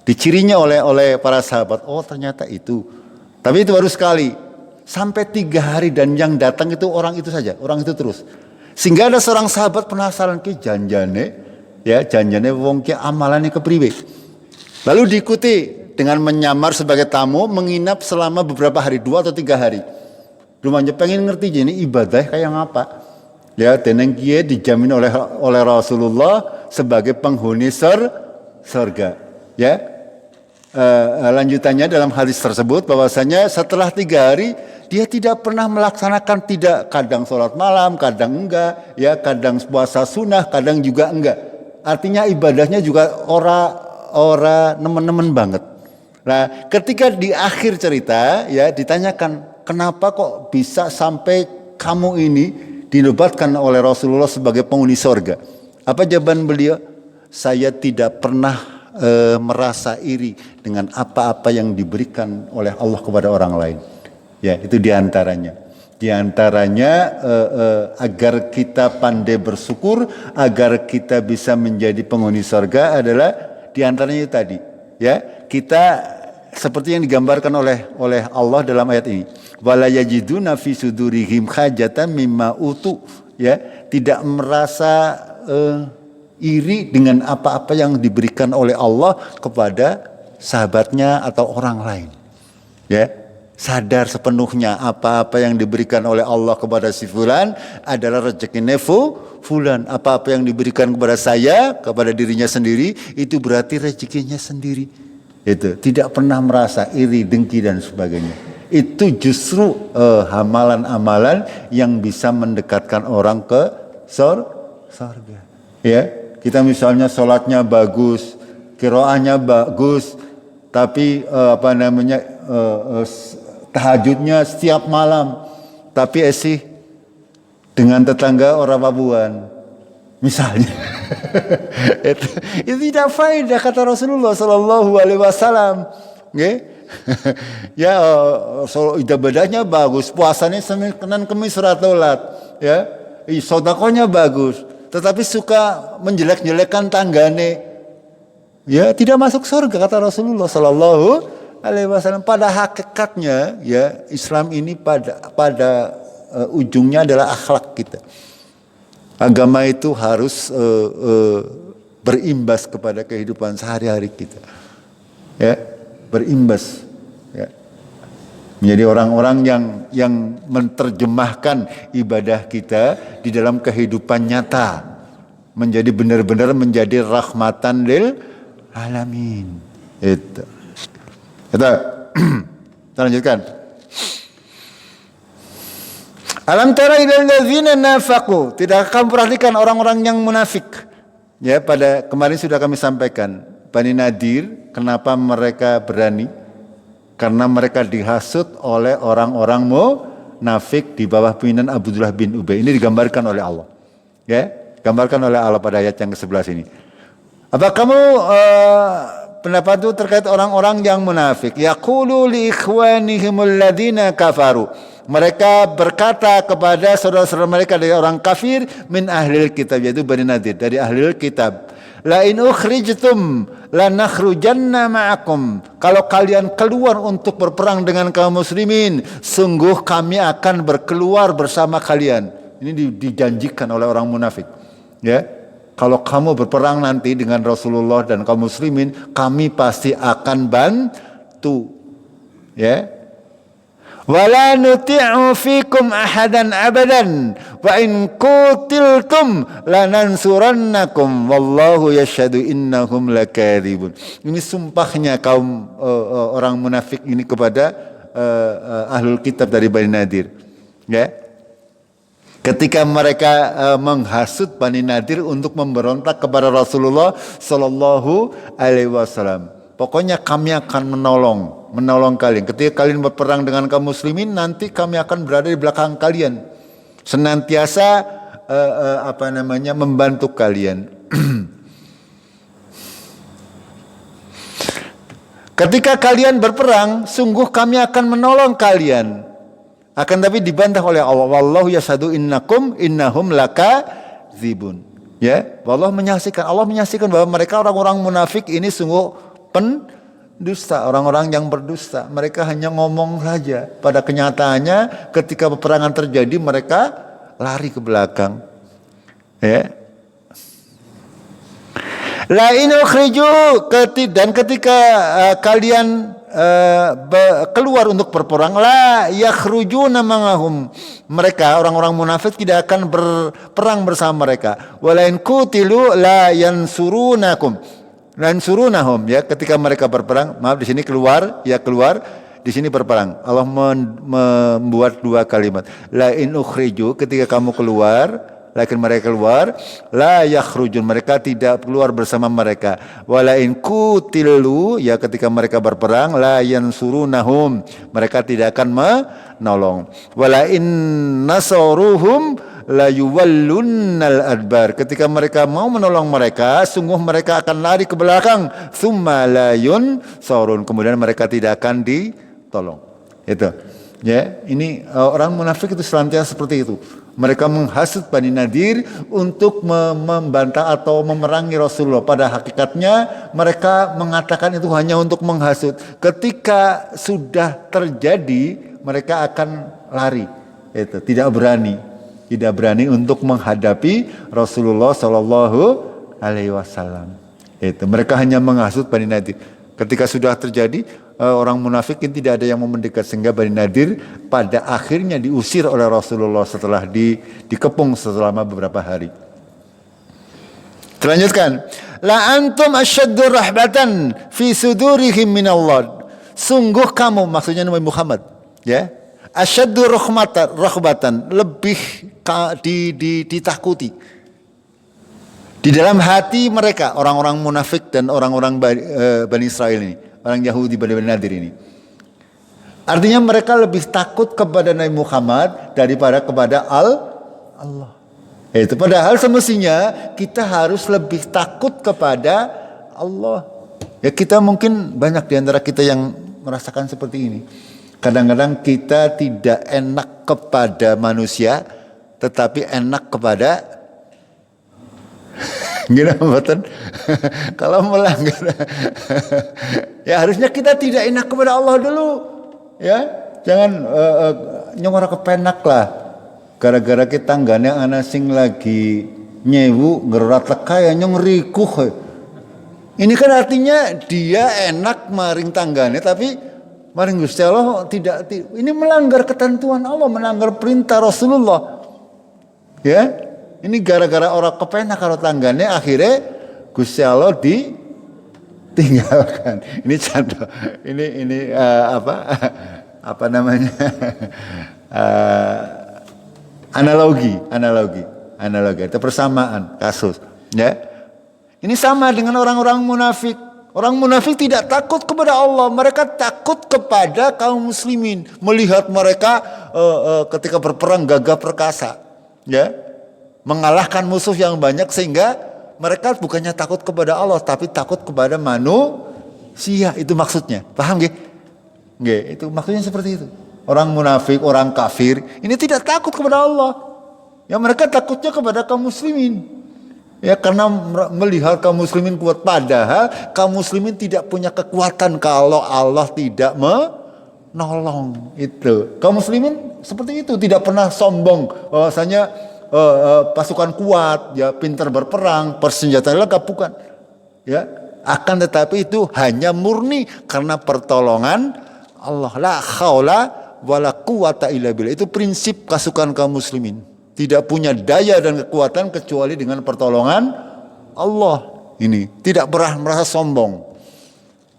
Dicirinya oleh para sahabat, oh ternyata itu. Tapi itu baru sekali. Sampai 3 hari dan yang datang itu orang itu saja, orang itu terus. Sehingga ada seorang sahabat penasaran, ke janjane, ya janjane wong ki amalane kepriwe. Lalu diikuti dengan menyamar sebagai tamu, menginap selama beberapa hari, 2 atau 3 hari. Rumahnya pengen ngerti ini ibadah kayak apa. Ya, deneng kiye dijamin oleh Rasulullah sebagai penghuni surga. Ya, lanjutannya dalam hadis tersebut bahwasanya setelah 3 hari dia tidak pernah melaksanakan, tidak, kadang sholat malam, kadang enggak, ya kadang puasa sunnah, kadang juga enggak. Artinya ibadahnya juga ora nemen-nemen banget. Nah, ketika di akhir cerita ya ditanyakan, kenapa kok bisa sampai kamu ini dinobatkan oleh Rasulullah sebagai penghuni surga? Apa jawaban beliau? Saya tidak pernah merasa iri dengan apa-apa yang diberikan oleh Allah kepada orang lain. Ya, itu diantaranya. Diantaranya agar kita pandai bersyukur, agar kita bisa menjadi penghuni surga adalah diantaranya itu tadi. Ya, kita seperti yang digambarkan oleh Allah dalam ayat ini. Wala yajiduna fi sudurihim hajatan mimma utu. Ya, tidak merasa iri dengan apa-apa yang diberikan oleh Allah kepada sahabatnya atau orang lain. Ya, sadar sepenuhnya apa-apa yang diberikan oleh Allah kepada si fulan adalah rezeki fulan. Apa-apa yang diberikan kepada saya, kepada dirinya sendiri, itu berarti rezekinya sendiri. Itu tidak pernah merasa iri, dengki dan sebagainya. Itu justru amalan-amalan yang bisa mendekatkan orang ke surga. Ya, kita misalnya sholatnya bagus, qiraahnya bagus, tapi tahajudnya setiap malam, tapi dengan tetangga orang Papuan misalnya. itu tidak faedah kata Rasulullah Sallallahu Alaihi Wasallam. Ya, ibadahnya bagus, puasanya Senin Kemis Ratolat, ya, sodakonya bagus, tetapi suka menjelek-jelekkan tanggane, ya tidak masuk surga kata Rasulullah Sallallahu Alaihi Wasallam. Pada hakikatnya, ya Islam ini pada ujungnya adalah akhlak kita. Agama itu harus berimbas kepada kehidupan sehari-hari kita, ya berimbas. Ya. Menjadi orang-orang yang menerjemahkan ibadah kita di dalam kehidupan nyata. Menjadi benar-benar menjadi rahmatan lil alamin. Itu. Kita lanjutkan. Alam tara ilal ladzina nafaqu. Tidak akan perhatikan orang-orang yang munafik. Ya, pada kemarin sudah kami sampaikan. Bani Nadir, kenapa mereka berani? Karena mereka dihasut oleh orang-orang munafik di bawah pimpinan Abdullah bin Ubay. Ini digambarkan oleh Allah. Ya, gambarkan oleh Allah pada ayat yang ke-11 ini. Apa kamu pendapat itu terkait orang-orang yang munafik? Yaqulu li ikhwanihimul ladzina kafaru. Mereka berkata kepada saudara-saudara mereka dari orang kafir min ahlil kitab, yaitu Bani Nadir, dari ahlil kitab. La in ukhrijtum lanakhrujanna ma'akum. Kalau kalian keluar untuk berperang dengan kaum muslimin, sungguh kami akan berkeluar bersama kalian. Ini dijanjikan oleh orang munafik. Ya, kalau kamu berperang nanti dengan Rasulullah dan kaum muslimin, kami pasti akan bantu. Ya. Wala nuti'u fikum ahadan abadan wa in qutiltum lanansurannakum wallahu yashhadu innahum lakadzibun. Ini sumpahnya kaum orang munafik ini kepada ahlul kitab dari Bani Nadir. Ya. Ketika mereka menghasut Bani Nadir untuk memberontak kepada Rasulullah sallallahu alaihi wasallam. Pokoknya kami akan menolong kalian. Ketika kalian berperang dengan kaum muslimin, nanti kami akan berada di belakang kalian. Senantiasa membantu kalian. Ketika kalian berperang, sungguh kami akan menolong kalian. Akan tapi dibantah oleh Allah. Wallahu yashhadu innahum lakadzibun. Ya, Allah menyaksikan bahwa mereka orang-orang munafik ini sungguh pendusta, orang-orang yang berdusta. Mereka hanya ngomong saja. Pada kenyataannya ketika peperangan terjadi mereka lari ke belakang. Ya. La in ukhriju, dan ketika kalian keluar untuk berperang, la yakhrujuna ma'ahum. Mereka orang-orang munafik tidak akan berperang bersama mereka. Wala in qutilu la yansurunakum. Dan surunahum, ya, ketika mereka berperang, maaf di sini keluar, di sini berperang. Allah membuat dua kalimat. La in ukhriju, ketika kamu keluar, lakin mereka keluar, la yakhrujun, mereka tidak keluar bersama mereka. Wala in qutilu, ya, ketika mereka berperang, la yansurunahum, mereka tidak akan menolong. Wala in nasaruhum la yuwallunnal adbar, ketika mereka mau menolong mereka, sungguh mereka akan lari ke belakang. Tsumma la yunsarun, kemudian mereka tidak akan ditolong. Itu. Ya, ini orang munafik itu selantiasa seperti itu. Mereka menghasut Bani Nadir untuk membantah atau memerangi Rasulullah. Pada hakikatnya mereka mengatakan itu hanya untuk menghasut. Ketika sudah terjadi, mereka akan lari. Itu, tidak berani untuk menghadapi Rasulullah Shallallahu Alaihi Wasallam. Itu, mereka hanya menghasut Bani Nadir. Ketika sudah terjadi, orang munafik ini tidak ada yang mau mendekat, sehingga Bani Nadir pada akhirnya diusir oleh Rasulullah setelah dikepung selama beberapa hari. Terlanjutkan, la antum asyaddu rahbatan fi sudurihim minallah. Sungguh kamu, maksudnya Nabi Muhammad, ya, asyaddu rahbatan, lebih ditakuti di dalam hati mereka, orang-orang munafik dan orang-orang Bani Israel ini, orang Yahudi Bani Nadir ini. Artinya mereka lebih takut kepada Nabi Muhammad daripada kepada Allah. Itu padahal semestinya kita harus lebih takut kepada Allah. Ya, kita mungkin banyak di antara kita yang merasakan seperti ini. Kadang-kadang kita tidak enak kepada manusia, tetapi enak kepada gimana betul? Kalau melanggar, ya harusnya kita tidak enak kepada Allah dulu, ya. Jangan nyongora kepenak lah. Gara-gara kita tanggane ana sing lagi nyewu ngerat leka ya nyong rikuh. Ini kan artinya dia enak maring tanggane, tapi Mari Gusti Allah ini melanggar ketentuan Allah, melanggar perintah Rasulullah. Ya, ini gara-gara orang kepenak karo tanggane akhirnya Gusti Allah ditinggalkan. Ini contoh. Ini apa namanya? Analogi itu persamaan kasus, ya. Ini sama dengan orang-orang munafik. Orang munafik tidak takut kepada Allah, mereka takut kepada kaum muslimin. Melihat mereka ketika berperang gagah perkasa, ya, mengalahkan musuh yang banyak, sehingga mereka bukannya takut kepada Allah, tapi takut kepada manusia. Itu maksudnya, paham gak? Itu maksudnya seperti itu. Orang munafik, orang kafir, ini tidak takut kepada Allah. Ya, mereka takutnya kepada kaum muslimin. Ya, karena melihat kaum muslimin kuat, padahal kaum muslimin tidak punya kekuatan kalau Allah tidak menolong. Itu kaum muslimin seperti itu, tidak pernah sombong bahwasanya pasukan kuat, ya, pintar berperang, persenjataan lengkap, bukan. Ya, akan tetapi itu hanya murni karena pertolongan Allah. La haula wala quwata illa billah. Itu prinsip pasukan kaum muslimin. Tidak punya daya dan kekuatan kecuali dengan pertolongan Allah. Ini tidak pernah merasa sombong.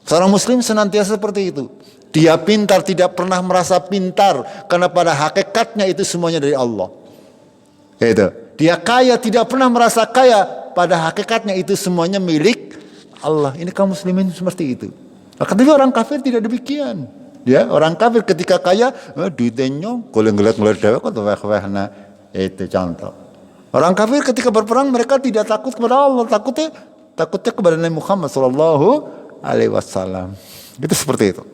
Seorang muslim senantiasa seperti itu. Dia pintar, tidak pernah merasa pintar, karena pada hakikatnya itu semuanya dari Allah. Itu. Dia kaya, tidak pernah merasa kaya, pada hakikatnya itu semuanya milik Allah. Ini kaum muslimin seperti itu. Tapi orang kafir tidak demikian. Ya, orang kafir ketika kaya, duitnya kalau ngeliat dewa kok weh-wehna. Itu contoh. Orang kafir ketika berperang mereka tidak takut kepada Allah, takutnya kepada Nabi Muhammad SAW. Itu seperti itu.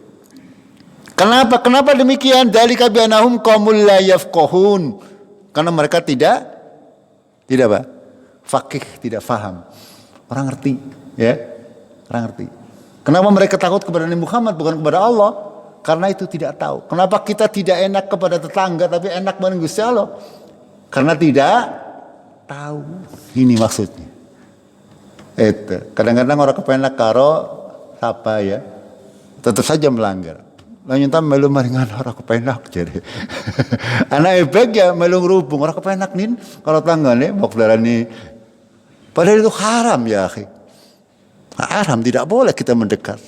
Kenapa demikian? Dzalika bi annahum qaumul la yafqahun. Karena mereka tidak apa? Faqih, tidak faham. Orang ngerti, ya. Orang ngerti. Kenapa mereka takut kepada Nabi Muhammad bukan kepada Allah? Karena itu tidak tahu. Kenapa kita tidak enak kepada tetangga tapi enak dengan Gusti Allah? Karena tidak tahu. Ini maksudnya. Itu. Kadang-kadang orang kepenak karo apa ya, tetap saja melanggar. Lalu nyata melu maringan orang kepenak jadi. Anak ebek ya melu ngerubung orang kepenak nin kalau tanggane bok darani. Padahal itu haram ya, akhi. Haram, tidak boleh kita mendekat.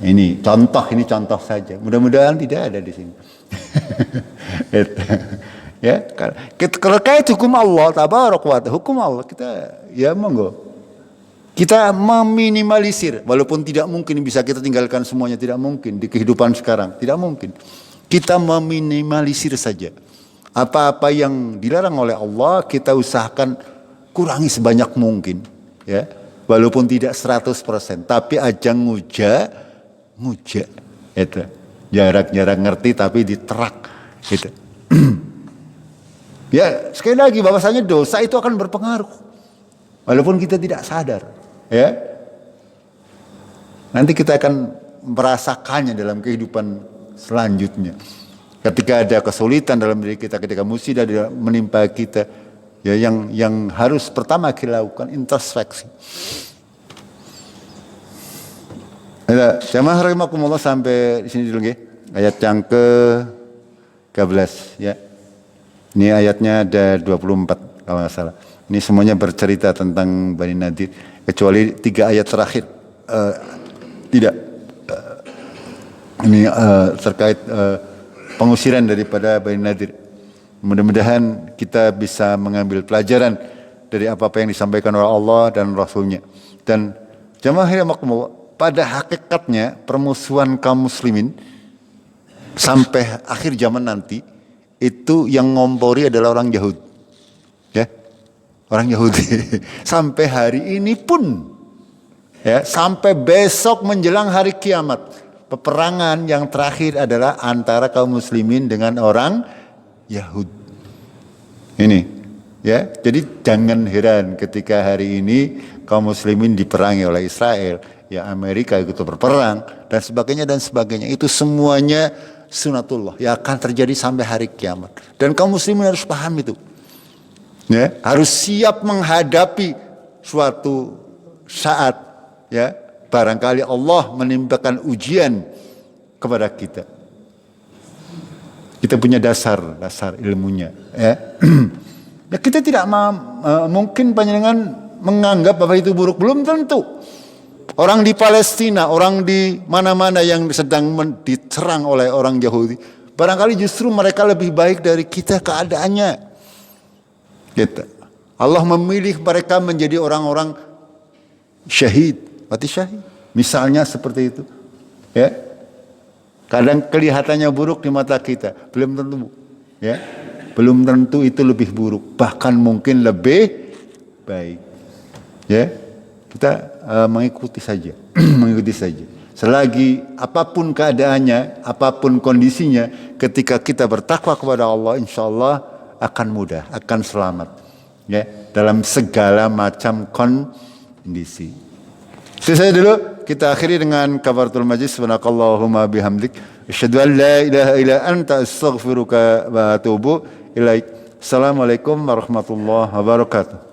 Ini contoh saja. Mudah-mudahan tidak ada di sini. Itu. Ya, kalau kait hukum Allah, tabarak wa ta'ala, hukum Allah, kita ya monggo. Kita meminimalisir, walaupun tidak mungkin bisa kita tinggalkan semuanya, tidak mungkin di kehidupan sekarang, tidak mungkin. Kita meminimalisir saja. Apa-apa yang dilarang oleh Allah kita usahakan kurangi sebanyak mungkin, ya. Walaupun tidak 100%, tapi ajang nguja itu. Jarak-jarak ngerti tapi diterak gitu. Ya, sekali lagi bahwasanya dosa itu akan berpengaruh walaupun kita tidak sadar, ya. Nanti kita akan merasakannya dalam kehidupan selanjutnya. Ketika ada kesulitan dalam diri kita, ketika musibah menimpa kita, ya, yang harus pertama kita lakukan introspeksi. Ada jamaah rahimakumullah sampai di sini dulu nggih. Ayat yang ke-13 ya. Ini ayatnya ada 24 kalau nggak salah. Ini semuanya bercerita tentang Bani Nadir, kecuali 3 ayat terakhir tidak. Ini terkait pengusiran daripada Bani Nadir. Mudah-mudahan kita bisa mengambil pelajaran dari apa-apa yang disampaikan oleh Allah dan Rasulnya. Dan jamaah rahimakumullah, pada hakikatnya permusuhan kaum muslimin sampai akhir zaman nanti itu yang ngompori adalah orang Yahudi, ya, orang Yahudi. Sampai hari ini pun, ya, sampai besok menjelang hari kiamat, peperangan yang terakhir adalah antara kaum muslimin dengan orang Yahudi. Ini, ya, jadi jangan heran ketika hari ini kaum muslimin diperangi oleh Israel, ya, Amerika ikut berperang dan sebagainya. Itu semuanya sunatullah yang akan terjadi sampai hari kiamat. Dan kaum muslimin harus paham itu, ya, harus siap menghadapi suatu saat, ya, barangkali Allah menimpakan ujian kepada kita. Kita punya dasar ilmunya. Ya. Ya kita tidak mungkin panjenengan menganggap bahwa itu buruk, belum tentu. Orang di Palestina, orang di mana-mana yang sedang diserang oleh orang Yahudi, barangkali justru mereka lebih baik dari kita keadaannya. Gitu. Allah memilih mereka menjadi orang-orang syahid, mati syahid. Misalnya seperti itu. Ya. Kadang kelihatannya buruk di mata kita, belum tentu. Ya. Belum tentu itu lebih buruk, bahkan mungkin lebih baik. Ya. Kita mengikuti saja, mengikuti saja. Selagi apapun keadaannya, apapun kondisinya, ketika kita bertakwa kepada Allah, insya Allah akan mudah, akan selamat. Ya, dalam segala macam kondisi. Selesai dulu, kita akhiri dengan kafaratul majlis. Subhanakallahumma bihamdik, asyhadu an la ilaha illa anta, astaghfiruka wa atubu ilaik. Assalamualaikum warahmatullahi wabarakatuh.